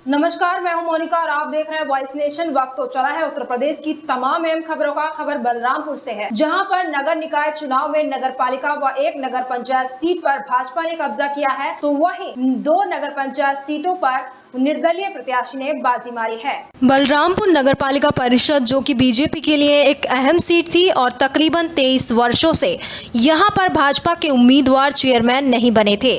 नमस्कार, मैं हूं मोनिका और आप देख रहे हैं वॉइस नेशन। वक्त तो चला है उत्तर प्रदेश की तमाम अहम खबरों का। खबर बलरामपुर से है, जहां पर नगर निकाय चुनाव में नगर पालिका व एक नगर पंचायत सीट पर भाजपा ने कब्जा किया है, तो वहीं 2 नगर पंचायत सीटों पर निर्दलीय प्रत्याशी ने बाजी मारी है। बलरामपुर नगर पालिका परिषद, जो कि बीजेपी के लिए एक अहम सीट थी और तकरीबन 23 वर्षों से यहां पर भाजपा के उम्मीदवार चेयरमैन नहीं बने थे।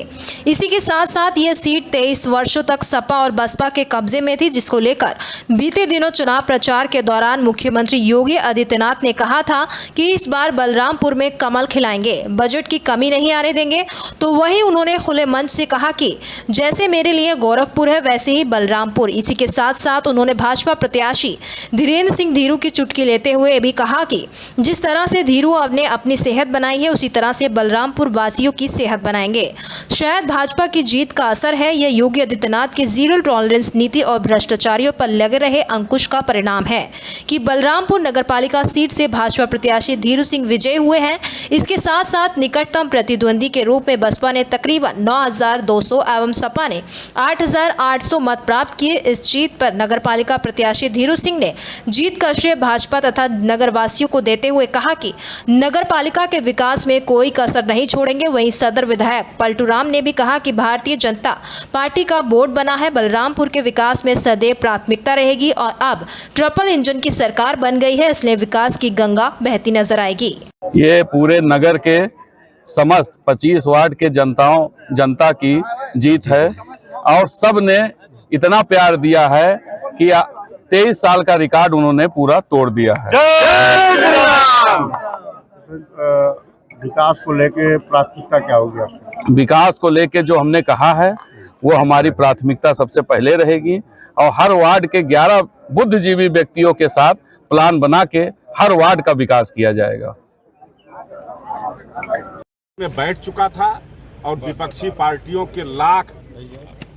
इसी के साथ साथ ये सीट 23 वर्षों तक सपा और बसपा के कब्जे में थी, जिसको लेकर बीते दिनों चुनाव प्रचार के दौरान मुख्यमंत्री योगी आदित्यनाथ ने कहा था कि इस बार बलरामपुर में कमल खिलाएंगे, बजट की कमी नहीं आने देंगे। तो वहीं उन्होंने खुले मंच से कहा कि जैसे मेरे लिए गोरखपुर है वैसे ही बलरामपुर। इसी के साथ साथ उन्होंने भाजपा प्रत्याशी धीरेन्द्र सिंह धीरू की चुटकी लेते हुए भी कहा कि जिस तरह से धीरू ने अपनी सेहत बनाई है, उसी तरह से बलरामपुर वासियों की सेहत बनाएंगे। शायद भाजपा की जीत का असर है, यह योगी आदित्यनाथ की जीरो टॉलरेंस नीति और भ्रष्टाचारियों पर लगे रहे अंकुश का परिणाम है कि बलरामपुर नगरपालिका सीट से भाजपा प्रत्याशी धीरू सिंह विजयी हुए हैं। इसके साथ साथ निकटतम प्रतिद्वंदी के रूप में बसपा ने तकरीबन 9,200 एवं सपा ने 8,800 मत प्राप्त किए। इस जीत पर नगरपालिका प्रत्याशी धीरू सिंह ने जीत का श्रेय भाजपा तथा नगरवासियों को देते हुए कहा कि नगरपालिका के विकास में कोई कसर नहीं छोड़ेंगे। वहीं सदर विधायक पलटू राम ने भी कहा कि भारतीय जनता पार्टी का बोर्ड बना है, बलरामपुर के विकास में सदैव प्राथमिकता रहेगी और अब ट्रिपल इंजन की सरकार बन गई है, इसलिए विकास की गंगा बहती नजर आएगी। ये पूरे नगर के समस्त 25 वार्ड के जनता की जीत है और सब ने इतना प्यार दिया है कि 23 साल का रिकॉर्ड उन्होंने पूरा तोड़ दिया है। विकास को लेके प्राथमिकता क्या होगी आपकी? विकास को लेके जो हमने कहा है वो हमारी प्राथमिकता सबसे पहले रहेगी और हर वार्ड के 11 बुद्धिजीवी व्यक्तियों के साथ प्लान बना के हर वार्ड का विकास किया जाएगा। में बैठ चुका था और विपक्षी पार्टियों के लाख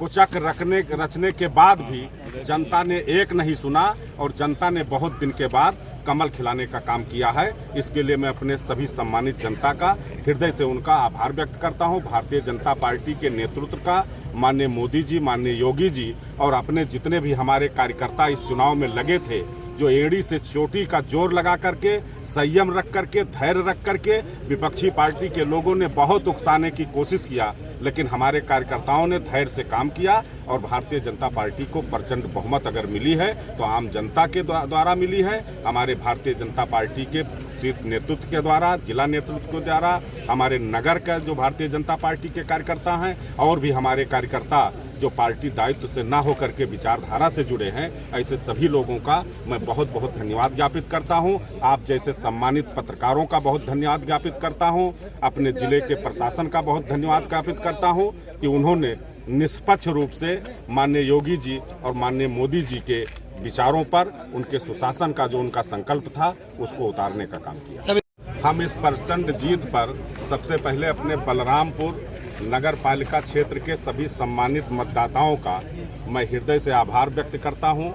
कुचक रचने के बाद भी जनता ने एक नहीं सुना और जनता ने बहुत दिन के बाद कमल खिलाने का काम किया है। इसके लिए मैं अपने सभी सम्मानित जनता का हृदय से उनका आभार व्यक्त करता हूं। भारतीय जनता पार्टी के नेतृत्व का, माननीय मोदी जी, माननीय योगी जी और अपने जितने भी हमारे कार्यकर्ता इस चुनाव में लगे थे, जो एड़ी से चोटी का जोर लगा करके, संयम रख करके, धैर्य रख करके विपक्षी पार्टी के लोगों ने बहुत उकसाने की कोशिश किया, लेकिन हमारे कार्यकर्ताओं ने धैर्य से काम किया और भारतीय जनता पार्टी को प्रचंड बहुमत अगर मिली है तो आम जनता के द्वारा मिली है। हमारे भारतीय जनता पार्टी के शीर्ष नेतृत्व के द्वारा, जिला नेतृत्व के द्वारा, हमारे नगर का जो भारतीय जनता पार्टी के कार्यकर्ता हैं और भी हमारे कार्यकर्ता जो पार्टी दायित्व से ना होकर के विचारधारा से जुड़े हैं, ऐसे सभी लोगों का मैं बहुत बहुत धन्यवाद ज्ञापित करता हूं। आप जैसे सम्मानित पत्रकारों का बहुत धन्यवाद ज्ञापित करता हूं। अपने जिले के प्रशासन का बहुत धन्यवाद ज्ञापित करता हूं कि उन्होंने निष्पक्ष रूप से माननीय योगी जी और माननीय मोदी जी के विचारों पर, उनके सुशासन का जो उनका संकल्प था, उसको उतारने का काम किया। हम इस प्रचंड जीत पर सबसे पहले अपने बलरामपुर नगर पालिका क्षेत्र के सभी सम्मानित मतदाताओं का मैं हृदय से आभार व्यक्त करता हूं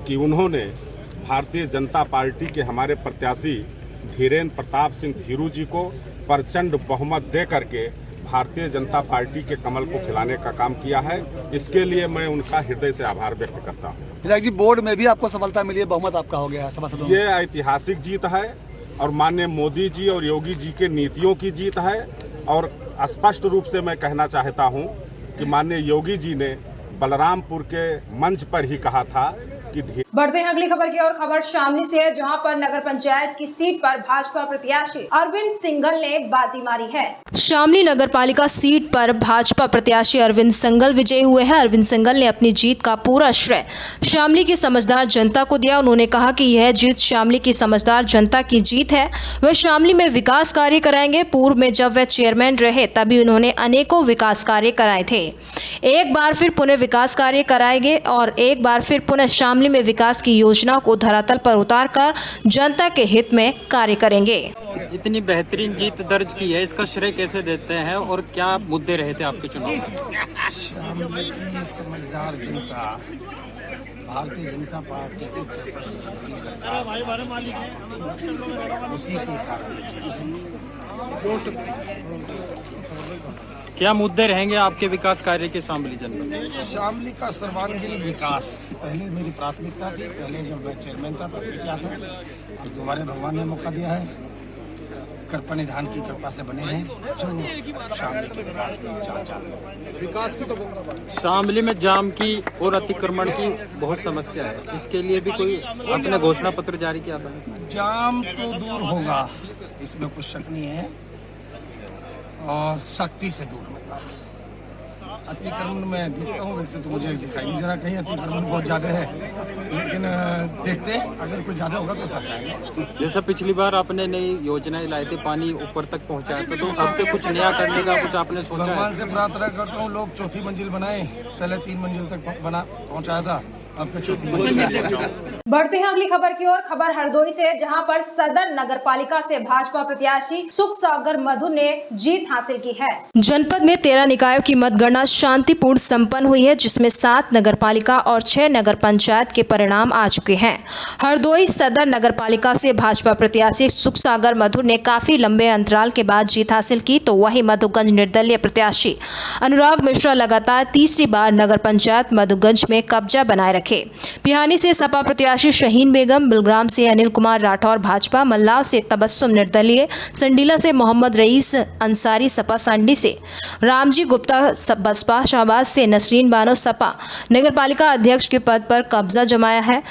कि उन्होंने भारतीय जनता पार्टी के हमारे प्रत्याशी धीरेन्द्र प्रताप सिंह धीरू जी को प्रचंड बहुमत दे करके भारतीय जनता पार्टी के कमल को खिलाने का काम किया है। इसके लिए मैं उनका हृदय से आभार व्यक्त करता हूँ। विधायक जी, बोर्ड में भी आपको सफलता मिली है, बहुमत आपका हो गया है सभासदों में। ये ऐतिहासिक जीत है और माननीय मोदी जी और योगी जी के नीतियों की जीत है और स्पष्ट रूप से मैं कहना चाहता हूं कि माननीय योगी जी ने बलरामपुर के मंच पर ही कहा था कि बढ़ते हैं अगली खबर की ओर। खबर शामली से है, जहां पर नगर पंचायत की सीट पर भाजपा प्रत्याशी अरविंद सिंघल ने बाजी मारी है। शामली नगर पालिका सीट पर भाजपा प्रत्याशी अरविंद सिंघल विजयी हुए हैं। अरविंद सिंघल ने अपनी जीत का पूरा श्रेय शामली की समझदार जनता को दिया। उन्होंने कहा कि यह जीत शामली की समझदार जनता की जीत है। वह शामली में विकास कार्य कराएंगे। पूर्व में जब वह चेयरमैन रहे तभी उन्होंने अनेकों विकास कार्य कराए थे। एक बार फिर पुनः विकास कार्य कराएंगे और एक बार फिर पुनः शामली में विकास की योजना को धरातल पर उतारकर जनता के हित में कार्य करेंगे। इतनी बेहतरीन जीत दर्ज की है, इसका श्रेय कैसे देते हैं और क्या मुद्दे रहे थे आपके चुनाव में? शामली की समझदार जनता भारतीय जनता पार्टी की सरकार उसी के कारण क्या मुद्दे रहेंगे आपके विकास कार्य के शामली जनपद में? शामली का सर्वांगीण विकास पहले मेरी प्राथमिकता थी। पहले जब मैं चेयरमैन था तब भी किया था, अब दोबारा भगवान ने मौका दिया है। कृपा निधान की कृपा से बने हैं जो शामली के विकास में शामली में जाम की और अतिक्रमण की बहुत समस्या है, इसके लिए भी कोई आपने घोषणा पत्र जारी किया था? जाम तो दूर होगा, इसमें कुछ शक नहीं है, और सख्ती से दूर होगा। अतिक्रमण में देखता हूँ, वैसे तो मुझे दिखाई नहीं दे रहा कहीं अतिक्रमण बहुत ज़्यादा है, लेकिन देखते हैं अगर कुछ ज़्यादा होगा तो सरकार। जैसा पिछली बार आपने नई योजनाएं लाई थी, पानी ऊपर तक पहुंचाया था, तो अब तो कुछ नया करने का कुछ आपने सोचा है? भगवान से प्रार्थना करता हूँ लोग चौथी मंजिल बनाए, पहले 3 मंजिल तक पहुँचाया था, अब के चौथी मंजिल। बढ़ते हैं अगली खबर की ओर। खबर हरदोई से, जहां पर सदर नगर पालिका से भाजपा प्रत्याशी सुख सागर मधु ने जीत हासिल की है। जनपद में 13 निकायों की मतगणना शांतिपूर्ण संपन्न हुई है, जिसमें 7 नगर पालिका और 6 नगर पंचायत के परिणाम आ चुके हैं। हरदोई सदर नगर पालिका से भाजपा प्रत्याशी सुख सागर मधु ने काफी लंबे अंतराल के बाद जीत हासिल की, तो वहीं मधुगंज निर्दलीय प्रत्याशी अनुराग मिश्रा लगातार तीसरी बार नगर पंचायत मधुगंज में कब्जा बनाए रखे। पिहानी से सपा प्रत्याशी शहीन बेगम, बिलग्राम से अनिल कुमार राठौर भाजपा, मल्लाव से तबस्सुम निर्दलीय, संडीला से मोहम्मद रईस अंसारी सपा, सांडी से रामजी गुप्ता बसपा, शाहबाद से नसरीन बानो सपा नगर पालिका अध्यक्ष के पद पर कब्जा जमाया है।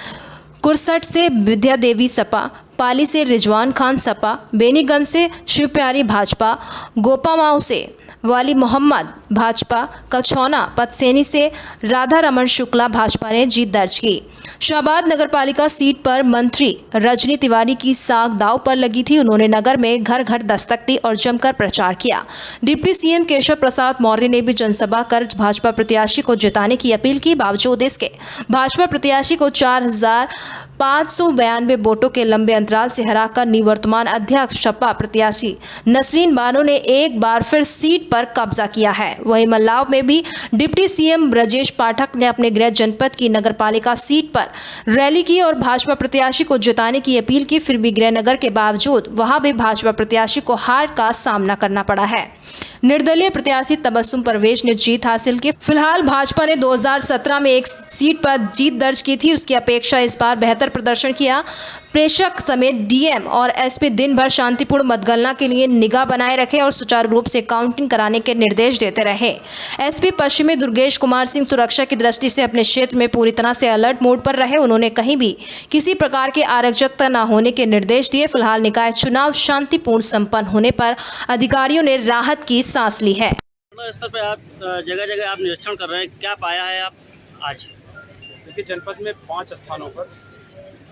कुरसट से विद्या देवी सपा, पाली से रिजवान खान सपा, बेनीगंज से शिवप्यारी भाजपा, गोपामाऊ से वाली मोहम्मद भाजपा, कछौना पतसेनी से राधा रमन शुक्ला भाजपा ने जीत दर्ज की। शाहबाद नगर पालिका सीट पर मंत्री रजनी तिवारी की साख दाव पर लगी थी। उन्होंने नगर में घर घर दस्तक दी और जमकर प्रचार किया। डिप्टी सीएम केशव प्रसाद मौर्य ने भी जनसभा कर भाजपा प्रत्याशी को जिताने की अपील की। बावजूद इसके भाजपा प्रत्याशी को 4592 वोटों के लंबे अंतराल से हराकर निवर्तमान अध्यक्ष सपा प्रत्याशी नसरीन बानो ने एक बार फिर सीट पर कब्जा किया है। वहीं मल्लाव में भी डिप्टी सीएम ब्रजेश पाठक ने अपने गृह जनपद की नगरपालिका सीट पर रैली की और भाजपा प्रत्याशी को जिताने की अपील की। फिर भी गृह नगर के बावजूद वहां भी भाजपा प्रत्याशी को हार का सामना करना पड़ा है। निर्दलीय प्रत्याशी तबस्सुम परवेज ने जीत हासिल की। फिलहाल भाजपा ने 2017 में एक सीट पर जीत दर्ज की थी, उसकी अपेक्षा इस बार बेहतर प्रदर्शन किया। प्रेषक समेत डीएम और एसपी दिन भर शांतिपूर्ण मतगणना के लिए निगाह बनाए रखे और सुचारू रूप से काउंटिंग कराने के निर्देश देते रहे। एसपी पश्चिमी दुर्गेश कुमार सिंह सुरक्षा की दृष्टि से अपने क्षेत्र में पूरी तरह से अलर्ट मोड पर रहे। उन्होंने कहीं भी किसी प्रकार के अराजकता न होने के निर्देश दिए। फिलहाल निकाय चुनाव शांतिपूर्ण संपन्न होने पर अधिकारियों ने राहत की सांस ली है। स्तर पर आप जगह जगह आप निरीक्षण कर रहे हैं, क्या पाया है आप आज? देखिए, जनपद में 5 स्थानों पर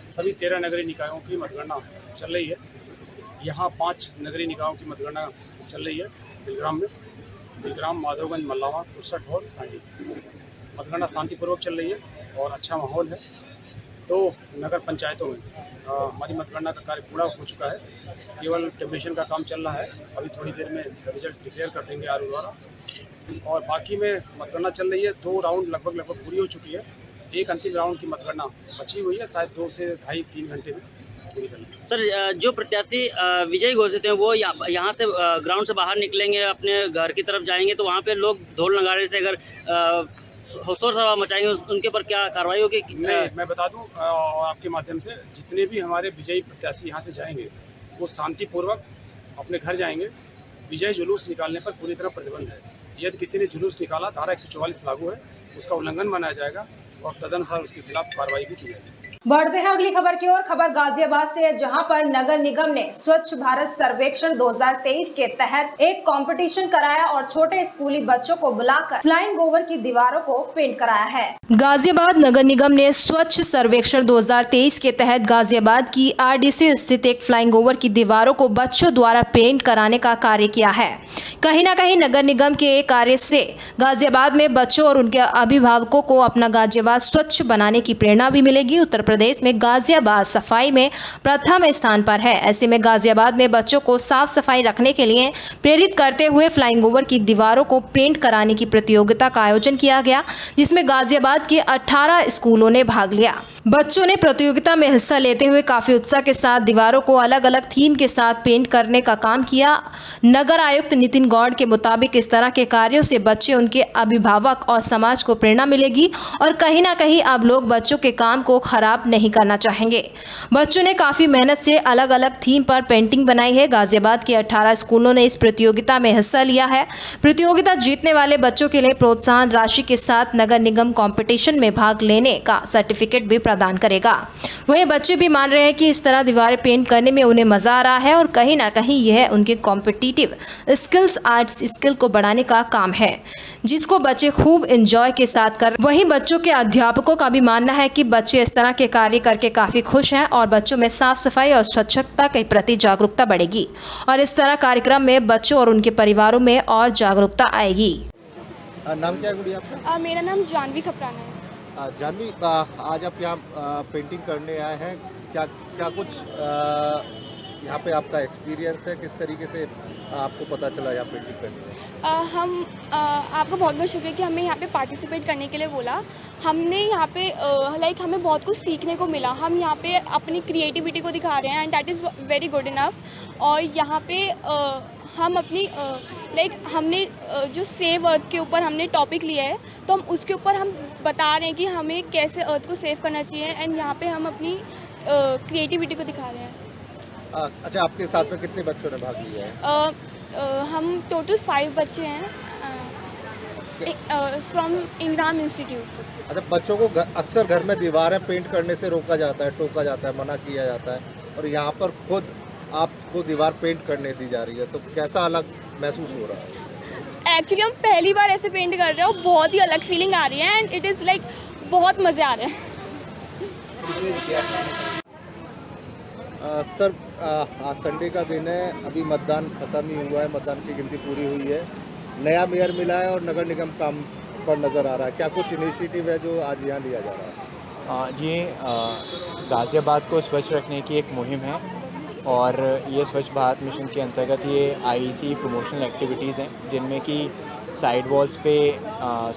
सभी 13 नगरीय निकायों की मतगणना चल रही है। यहाँ 5 नगरीय निकायों की मतगणना चल रही है। बिलग्राम, माधवगंज, मल्लावा, कुरसट और सांडी। मतगणना शांतिपूर्वक चल रही है और अच्छा माहौल है। 2 नगर पंचायतों में हमारी मतगणना का कार्य पूरा हो चुका है। केवल टेबलेशन का काम चल रहा है। अभी थोड़ी देर में रिजल्ट डिक्लेयर कर देंगे आरओ द्वारा। और बाकी में मतगणना चल रही है। 2 राउंड लगभग पूरी हो चुकी है। एक अंतिम राउंड की मतगणना बची हुई है, शायद 2 से 2.5-3 घंटे में पूरी करनी। सर, जो प्रत्याशी विजयी घोषित हैं वो यहाँ से ग्राउंड से बाहर निकलेंगे, अपने घर की तरफ जाएंगे, तो वहाँ पे लोग ढोल नगाड़े से अगर शोर शराबा मचाएंगे, उनके ऊपर क्या कार्रवाई होगी? मैं बता दूं और आपके माध्यम से, जितने भी हमारे विजयी प्रत्याशी यहाँ से जाएंगे वो शांतिपूर्वक अपने घर जाएंगे। विजय जुलूस निकालने पर पूरी तरह प्रतिबंध है। यदि किसी ने जुलूस निकाला, धारा 144 लागू है, उसका उल्लंघन मनाया जाएगा और तदनुसार उसके खिलाफ कार्रवाई भी की जाएगी। बढ़ते हैं अगली खबर की ओर। खबर गाजियाबाद से है, जहां पर नगर निगम ने स्वच्छ भारत सर्वेक्षण 2023 के तहत एक कंपटीशन कराया और छोटे स्कूली बच्चों को बुलाकर फ्लाइंग ओवर की दीवारों को पेंट कराया है। गाजियाबाद नगर निगम ने स्वच्छ सर्वेक्षण 2023 के तहत गाजियाबाद की आरडीसी स्थित एक फ्लाइंग ओवर की दीवारों को बच्चों द्वारा पेंट कराने का कार्य किया है। कहीं न कहीं नगर निगम के कार्य से गाजियाबाद में बच्चों और उनके अभिभावकों को अपना गाजियाबाद स्वच्छ बनाने की प्रेरणा भी मिलेगी। उत्तर प्रदेश प्रदेश में गाजियाबाद सफाई में प्रथम स्थान पर है। ऐसे में गाजियाबाद में बच्चों को साफ सफाई रखने के लिए प्रेरित करते हुए फ्लाइंग ओवर की दीवारों को पेंट कराने की प्रतियोगिता का आयोजन किया गया, जिसमें गाजियाबाद के 18 स्कूलों ने भाग लिया। बच्चों ने प्रतियोगिता में हिस्सा लेते हुए काफी उत्साह के साथ दीवारों को अलग अलग थीम के साथ पेंट करने का काम किया। नगर आयुक्त नितिन गौड़ के मुताबिक इस तरह के कार्यों से बच्चे, उनके अभिभावक और समाज को प्रेरणा मिलेगी और कहीं ना कहीं अब लोग बच्चों के काम को खराब नहीं करना चाहेंगे। बच्चों ने काफी मेहनत से अलग अलग थीम पर पेंटिंग बनाई है। गाजियाबाद के 18 स्कूलों ने इस प्रतियोगिता में हिस्सा लिया है। प्रतियोगिता जीतने वाले बच्चों के लिए प्रोत्साहन राशि के साथ नगर निगम कंपटीशन में भाग लेने का सर्टिफिकेट भी प्रदान करेगा। वहीं बच्चे भी मान रहे हैं कि इस तरह दीवारें पेंट करने में उन्हें मजा आ रहा है और कहीं ना कहीं यह उनके कॉम्पिटिटिव स्किल्स, आर्ट्स स्किल को बढ़ाने का काम है, जिसको बच्चे खूब एंजॉय के साथ कर। वहीं बच्चों के अध्यापकों का भी मानना है कि बच्चे इस तरह के कार्य करके काफी खुश हैं और बच्चों में साफ सफाई और स्वच्छता के प्रति जागरूकता बढ़ेगी और इस तरह कार्यक्रम में बच्चों और उनके परिवारों में और जागरूकता आएगी। नाम क्या है गुड़िया आपका? मेरा नाम जानवी खपराना है। जानवी, आज आप यहाँ पेंटिंग करने आए हैं, क्या क्या कुछ यहाँ पे आपका एक्सपीरियंस है? किस तरीके से आपको पता चला यहाँ पेंटिंग करने में? आपका बहुत बहुत शुक्रिया कि हमें यहाँ पे पार्टिसिपेट करने के लिए बोला। हमने यहाँ पे हमें बहुत कुछ सीखने को मिला। हम यहाँ पे अपनी क्रिएटिविटी को दिखा रहे हैं and that is very good enough. और यहाँ पे हम अपनी हमने जो सेव अर्थ के ऊपर हमने टॉपिक लिया है, तो हम उसके ऊपर हम बता रहे हैं कि हमें कैसे अर्थ को सेव करना चाहिए एंड यहाँ पे हम अपनी क्रिएटिविटी को दिखा रहे हैं। अच्छा, आपके साथ में कितने बच्चों ने भाग लिया है? हम टोटल 5 बच्चे हैं फ्रॉम इंग्राम इंस्टीट्यूट। अच्छा, बच्चों को अक्सर घर में दीवारें पेंट करने से रोका जाता है, टोका जाता है, मना किया जाता है, और यहाँ पर खुद आपको दीवार पेंट करने दी जा रही है, तो कैसा अलग महसूस हो रहा है? एक्चुअली हम पहली बार ऐसे पेंट कर रहे हैं और बहुत ही अलग फीलिंग आ रही है एंड इट इज़ लाइक बहुत मज़े आ रहे हैं। सर, आज संडे का दिन है, अभी मतदान खत्म ही हुआ है, मतदान की गिनती पूरी हुई है, नया मेयर मिला है और नगर निगम काम पर नज़र आ रहा है, क्या कुछ इनिशिएटिव है जो आज यहाँ लिया जा रहा है? ये गाज़ियाबाद को स्वच्छ रखने की एक मुहिम है और ये स्वच्छ भारत मिशन के अंतर्गत ये IEC प्रमोशनल एक्टिविटीज़ हैं, जिनमें कि साइड वॉल्स पे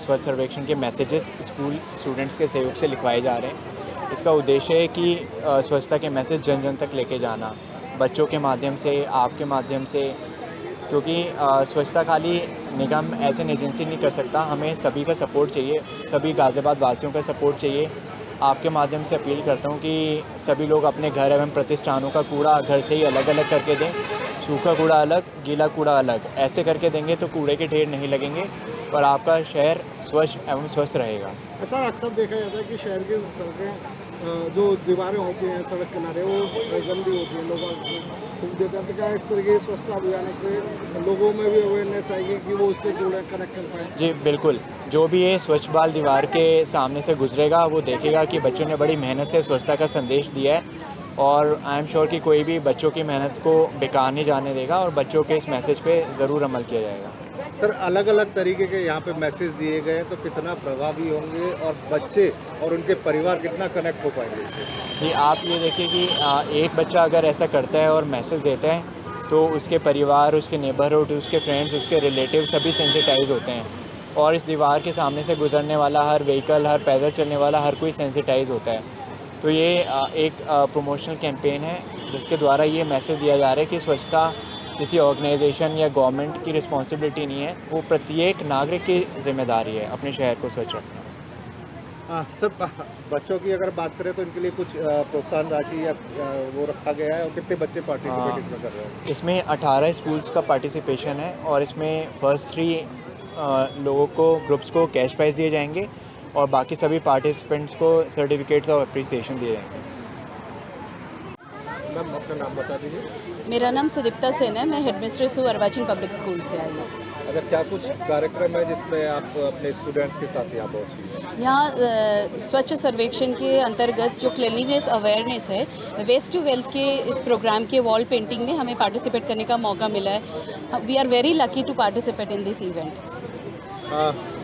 स्वच्छ सर्वेक्षण के मैसेजेस स्कूल स्टूडेंट्स के सहयोग से लिखवाए जा रहे हैं। इसका उद्देश्य है कि स्वच्छता के मैसेज जन जन तक लेके जाना, बच्चों के माध्यम से, आपके माध्यम से, क्योंकि स्वच्छता खाली निगम एज एन एजेंसी नहीं कर सकता, हमें सभी का सपोर्ट चाहिए, सभी गाज़ियाबाद वासियों का सपोर्ट चाहिए। आपके माध्यम से अपील करता हूँ कि सभी लोग अपने घर एवं प्रतिष्ठानों का कूड़ा घर से ही अलग अलग करके दें, सूखा कूड़ा अलग, गीला कूड़ा अलग, ऐसे करके देंगे तो कूड़े के ढेर नहीं लगेंगे और आपका शहर स्वच्छ एवं स्वस्थ रहेगा। सर, अक्सर देखा जाता है कि शहर की सड़कें जो दीवारें होती हैं सड़क किनारे वो गंदी होती हैं, लोग फूक देते हैं, तो क्या इस तरह के स्वच्छता अभियान से लोगों में भी अवेयरनेस आएगी कि वो उससे जुड़े कनेक्ट कर पाएँ? जी बिल्कुल, जो भी ये स्वच्छ बाल दीवार के सामने से गुजरेगा वो देखेगा कि बच्चों ने बड़ी मेहनत से स्वच्छता का संदेश दिया है और आई एम श्योर कि कोई भी बच्चों की मेहनत को बेकार नहीं जाने देगा और बच्चों के इस मैसेज पे ज़रूर अमल किया जाएगा। सर, अलग अलग तरीके के यहाँ पे मैसेज दिए गए हैं, तो कितना प्रभावी होंगे और बच्चे और उनके परिवार कितना कनेक्ट हो पाएंगे इससे? जी, आप ये देखिए कि एक बच्चा अगर ऐसा करता है और मैसेज देता है तो उसके परिवार, उसके नेबरहुड, उसके फ्रेंड्स, उसके रिलेटिव सभी सेंसिटाइज होते हैं और इस दीवार के सामने से गुजरने वाला हर व्हीकल, हर पैदल चलने वाला हर कोई सेंसिटाइज होता है। तो ये एक प्रमोशनल कैंपेन है जिसके द्वारा ये मैसेज दिया जा रहा है कि स्वच्छता किसी ऑर्गेनाइजेशन या गवर्नमेंट की रिस्पॉन्सिबिलिटी नहीं है, वो प्रत्येक नागरिक की जिम्मेदारी है अपने शहर को स्वच्छ रखना। सर, बच्चों की अगर बात करें तो इनके लिए कुछ प्रोत्साहन राशि या वो रखा गया है और कितने बच्चे पार्टिसिपेट इसमें कर रहे हैं? इसमें 18 स्कूल्स का पार्टिसिपेशन है और इसमें फर्स्ट 3 लोगों को, ग्रुप्स को कैश प्राइज़ दिए जाएंगे और बाकी सभी पार्टिसिपेंट्स को सर्टिफिकेट्स और अप्रिसिएशन दिए जाएंगे। मैम, अपना नाम बता दीजिए। मेरा नाम सुदीप्ता सेन है, मैं हेडमिस्ट्रेस हूँ अर्वाचीन पब्लिक स्कूल से आई हूँ। अच्छा, क्या कुछ कार्यक्रम है जिसमें आप अपने स्टूडेंट्स के साथ यहाँ पहुँची हैं? यहाँ स्वच्छ सर्वेक्षण के अंतर्गत जो क्लीनलीनेस अवेयरनेस है, वेस्ट टू वेल्थ के इस प्रोग्राम के वॉल पेंटिंग में हमें पार्टिसिपेट करने का मौका मिला है। We are very lucky to participate in this event.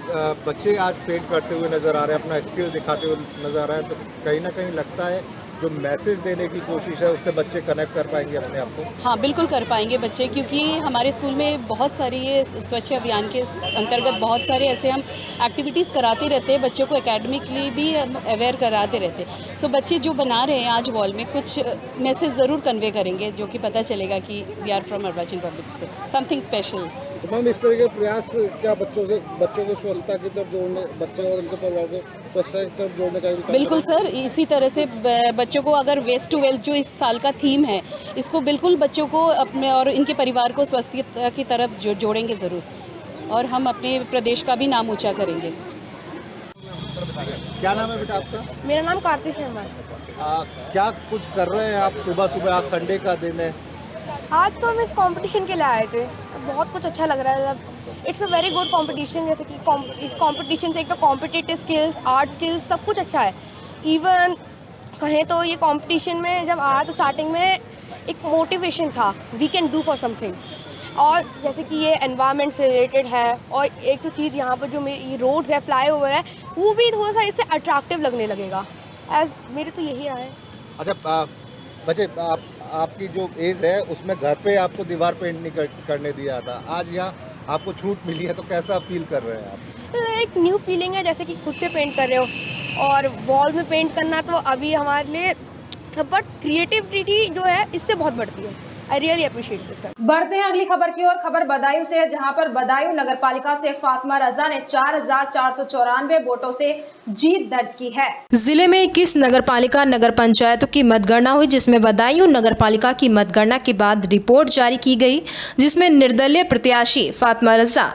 बच्चे आज पेंट करते हुए नज़र आ रहे हैं, अपना स्किल दिखाते हुए नज़र आ रहे हैं, तो कहीं ना कहीं लगता है जो मैसेज देने की कोशिश है उससे बच्चे कनेक्ट कर पाएंगे अपने आप को। हाँ, बिल्कुल कर पाएंगे बच्चे, क्योंकि हमारे स्कूल में बहुत सारी ये स्वच्छ अभियान के अंतर्गत बहुत सारे ऐसे हम एक्टिविटीज़ कराते रहते हैं, बच्चों को एकेडमिकली भी हम अवेयर कराते रहते हैं। सो बच्चे जो बना रहे हैं आज वॉल में कुछ मैसेज ज़रूर कन्वे करेंगे, जो कि पता चलेगा कि we are from Arvachin public school, something special. तो मैम इस तरह के प्रयास क्या बच्चों को स्वच्छता की तरफ जोड़ने, बच्चे और उनके परिवार को स्वच्छता की तरफ जोड़ने का बिल्कुल सर, इसी तरह से बच्चों को अगर वेस्ट टू वेल्थ जो इस साल का थीम है, इसको बिल्कुल बच्चों को अपने और इनके परिवार को स्वच्छता की तरफ जोड़ेंगे ज़रूर, और हम अपने प्रदेश का भी नाम ऊंचा करेंगे। क्या नाम है बेटा आपका? मेरा नाम कार्ति शर्मा है। क्या कुछ कर रहे हैं आप सुबह सुबह? आज संडे का दिन है। आज तो हम इस कंपटीशन के लिए आए थे, बहुत कुछ अच्छा लग रहा है। It's a very good competition, जैसे कि इस कंपटीशन से एक तो कॉम्पिटिटिव स्किल्स, आर्ट स्किल्स सब कुछ अच्छा है। इवन कहें तो ये कंपटीशन में जब आया तो स्टार्टिंग में एक मोटिवेशन था, we can do for something. और जैसे कि ये एनवायरनमेंट से रिलेटेड है, और एक तो चीज़ यहाँ पर जो मेरी रोड्स है, फ्लाईओवर है, वो भी थोड़ा सा इससे अट्रैक्टिव लगने लगेगा। मेरे तो यही रहा है। अच्छा बच्चे, आपकी जो एज है उसमें घर पे आपको दीवार पेंट नहीं करने दिया था, आज यहाँ आपको छूट मिली है, तो कैसा फील कर रहे हैं आप? एक न्यू फीलिंग है, जैसे कि खुद से पेंट कर रहे हो, और वॉल में पेंट करना तो अभी हमारे लिए, बट क्रिएटिविटी जो है इससे बहुत बढ़ती है। I really appreciate this. बढ़ते हैं अगली खबर की ओर। खबर बदायूं से है, जहां पर बदायूं नगर पालिका से फातिमा रजा ने 4494 वोटों से जीत दर्ज की है। जिले में 21 नगर पालिका नगर पंचायतों की मतगणना हुई, जिसमें बदायूं नगर पालिका की मतगणना के बाद रिपोर्ट जारी की गई, जिसमें निर्दलीय प्रत्याशी फातिमा रजा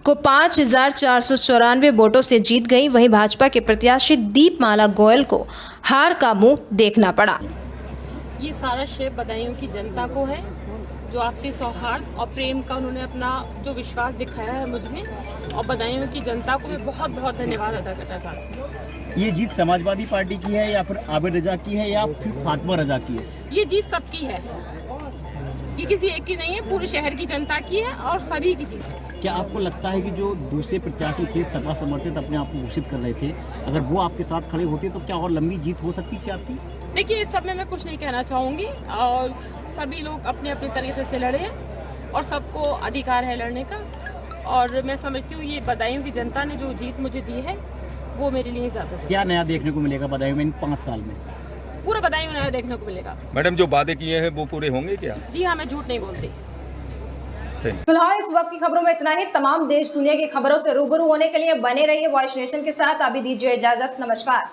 को 5494 वोटों से जीत गई। वहीं भाजपा के प्रत्याशी दीपमाला गोयल को हार का मुंह देखना पड़ा। ये सारा श्रेय बदायूं की जनता को है, जो आपसी सौहार्द और प्रेम का उन्होंने अपना जो विश्वास दिखाया है मुझ में, और बदायूं की जनता को मैं बहुत बहुत धन्यवाद अदा करना चाहती हूँ। ये जीत समाजवादी पार्टी की है या फिर आबिद रजा की है या फिर फातिमा रजा की है? ये जीत सबकी है, ये किसी एक की नहीं है, पूरे शहर की जनता की है और सभी की जीत है। क्या आपको लगता है कि जो दूसरे प्रत्याशी थे सपा समर्थित अपने आप को घोषित कर रहे थे, अगर वो आपके साथ खड़े होते तो क्या और लंबी जीत हो सकती थी आपकी? देखिए, इस सब में मैं कुछ नहीं कहना चाहूँगी, और सभी लोग अपने अपने तरीके से लड़े हैं और सबको अधिकार है लड़ने का, और मैं समझती हूँ ये बदायूं की जनता ने जो जीत मुझे दी है वो मेरे लिए ज़्यादा। क्या नया देखने को मिलेगा बदायूं में इन 5 साल में? पूरा बदायूं नया देखने को मिलेगा। मैडम, जो वादे किए हैं वो पूरे होंगे क्या? जी हाँ, मैं झूठ नहीं बोलती। फिलहाल इस वक्त की खबरों में इतना ही। तमाम देश दुनिया की खबरों से रूबरू होने के लिए बने रहिए वॉइस नेशन के साथ। अभी दीजिए इजाजत, नमस्कार।